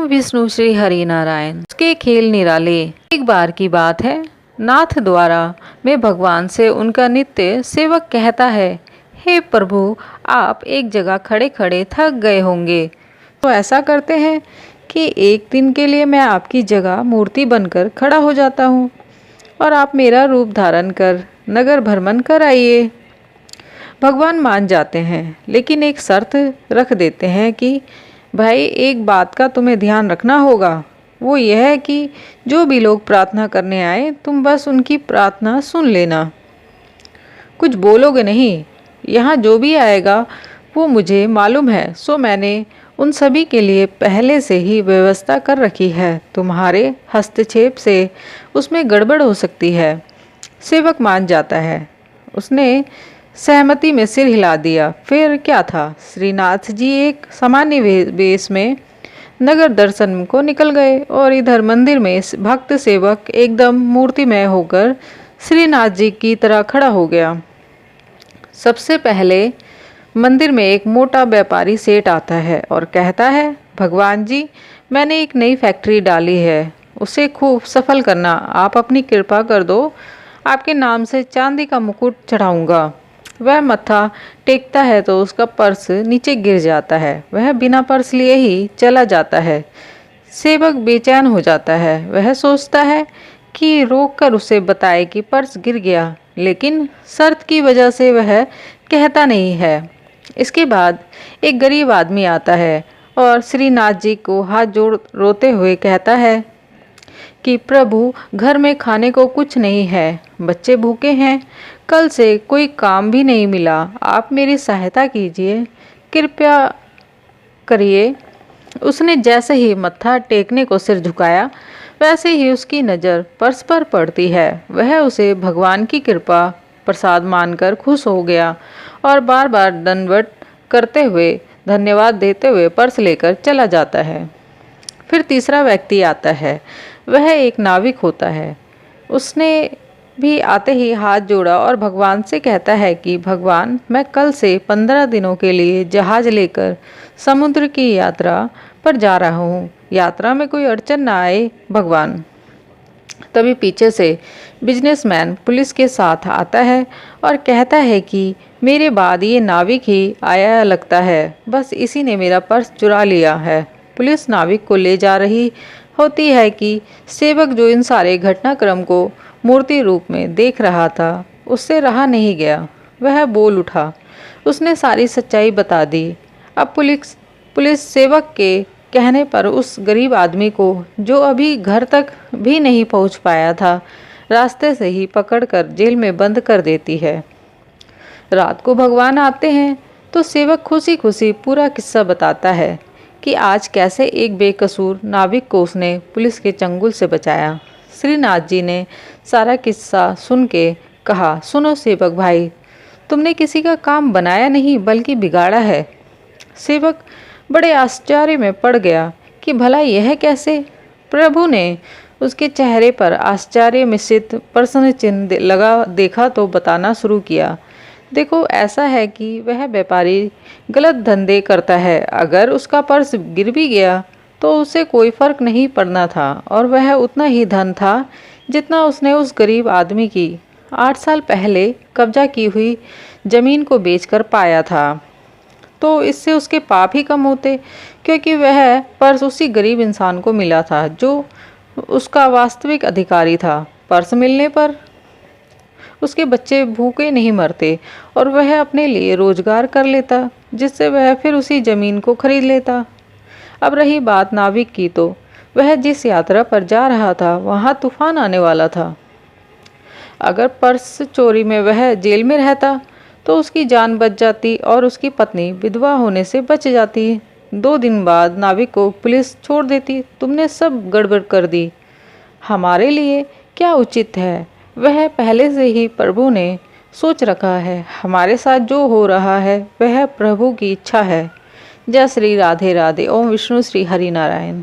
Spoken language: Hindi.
ओम विष्णु श्री हरि नारायण। उसके खेल निराले। एक बार की बात है, नाथ द्वारा में भगवान से उनका नित्य सेवक कहता है, हे प्रभु, आप एक जगह खड़े खड़े थक गए होंगे, तो ऐसा करते हैं कि एक दिन के लिए मैं आपकी जगह मूर्ति बनकर खड़ा हो जाता हूँ और आप मेरा रूप धारण कर नगर भ्रमण कर आइए। भगवान मान जाते हैं, लेकिन एक शर्त रख देते हैं कि भाई, एक बात का तुम्हें ध्यान रखना होगा। वो यह है कि जो भी लोग प्रार्थना करने आए, तुम बस उनकी प्रार्थना सुन लेना, कुछ बोलोगे नहीं। यहाँ जो भी आएगा वो मुझे मालूम है, सो मैंने उन सभी के लिए पहले से ही व्यवस्था कर रखी है। तुम्हारे हस्तक्षेप से उसमें गड़बड़ हो सकती है। सेवक मान जाता है। उसने सहमति में सिर हिला दिया। फिर क्या था, श्रीनाथ जी एक सामान्य वेश में नगर दर्शन को निकल गए और इधर मंदिर में भक्त सेवक एकदम मूर्तिमय होकर श्रीनाथ जी की तरह खड़ा हो गया। सबसे पहले मंदिर में एक मोटा व्यापारी सेठ आता है और कहता है, भगवान जी, मैंने एक नई फैक्ट्री डाली है, उसे खूब सफल करना, आप अपनी कृपा कर दो। आपके नाम से चांदी का मुकुट चढ़ाऊंगा। वह मत्था टेकता है तो उसका पर्स नीचे गिर जाता है। वह बिना पर्स लिए ही चला जाता है। सेवक बेचैन हो जाता है। वह सोचता है कि रोक कर उसे बताए कि पर्स गिर गया, लेकिन शर्त की वजह से वह कहता नहीं है। इसके बाद एक गरीब आदमी आता है और श्रीनाथ जी को हाथ जोड़ रोते हुए कहता है कि प्रभु, घर में खाने को कुछ नहीं है, बच्चे भूखे हैं, कल से कोई काम भी नहीं मिला, आप मेरी सहायता कीजिए, कृपया करिए। उसने जैसे ही मत्था टेकने को सिर झुकाया, वैसे ही उसकी नज़र पर्स पर पड़ती है। वह उसे भगवान की कृपा प्रसाद मानकर खुश हो गया और बार बार दंडवत करते हुए धन्यवाद देते हुए पर्स लेकर चला जाता है। फिर तीसरा व्यक्ति आता है। वह एक नाविक होता है। उसने भी आते ही हाथ जोड़ा और भगवान से कहता है कि भगवान, मैं कल से 15 दिनों के लिए जहाज लेकर समुद्र की यात्रा पर जा रहा हूँ। यात्रा में कोई अड़चन ना आए भगवान। तभी पीछे से बिजनेसमैन पुलिस के साथ आता है और कहता है कि मेरे बाद ये नाविक ही आया लगता है, बस इसी ने मेरा पर्स चुरा लिया है। पुलिस नाविक को ले जा रही होती है कि सेवक, जो इन सारे घटनाक्रम को मूर्ति रूप में देख रहा था, उससे रहा नहीं गया। वह बोल उठा। उसने सारी सच्चाई बता दी। अब पुलिस सेवक के कहने पर उस गरीब आदमी को, जो अभी घर तक भी नहीं पहुंच पाया था, रास्ते से ही पकड़कर जेल में बंद कर देती है। रात को भगवान आते हैं तो सेवक खुशी खुशी पूरा किस्सा बताता है कि आज कैसे एक बेकसूर नाविक को उसने पुलिस के चंगुल से बचाया। श्रीनाथ जी ने सारा किस्सा सुन के कहा, सुनो सेवक भाई, तुमने किसी का काम बनाया नहीं बल्कि बिगाड़ा है। सेवक बड़े आश्चर्य में पड़ गया कि भला यह कैसे। प्रभु ने उसके चेहरे पर आश्चर्य मिश्रित प्रश्न चिन्ह लगा देखा तो बताना शुरू किया, देखो, ऐसा है कि वह व्यापारी गलत धंधे करता है। अगर उसका पर्स गिर भी गया तो उसे कोई फर्क नहीं पड़ना था और वह उतना ही धन था जितना उसने उस गरीब आदमी की 8 साल पहले कब्जा की हुई जमीन को बेचकर पाया था। तो इससे उसके पाप ही कम होते, क्योंकि वह पर्स उसी गरीब इंसान को मिला था जो उसका वास्तविक अधिकारी था। पर्स मिलने पर उसके बच्चे भूखे नहीं मरते और वह अपने लिए रोजगार कर लेता, जिससे वह फिर उसी जमीन को खरीद लेता। अब रही बात नाविक की, तो वह जिस यात्रा पर जा रहा था वहाँ तूफान आने वाला था। अगर पर्स चोरी में वह जेल में रहता तो उसकी जान बच जाती और उसकी पत्नी विधवा होने से बच जाती। 2 दिन बाद नाविक को पुलिस छोड़ देती। तुमने सब गड़बड़ कर दी। हमारे लिए क्या उचित है वह पहले से ही प्रभु ने सोच रखा है। हमारे साथ जो हो रहा है वह प्रभु की इच्छा है। जय श्री राधे राधे। ओम विष्णु श्री हरि नारायण।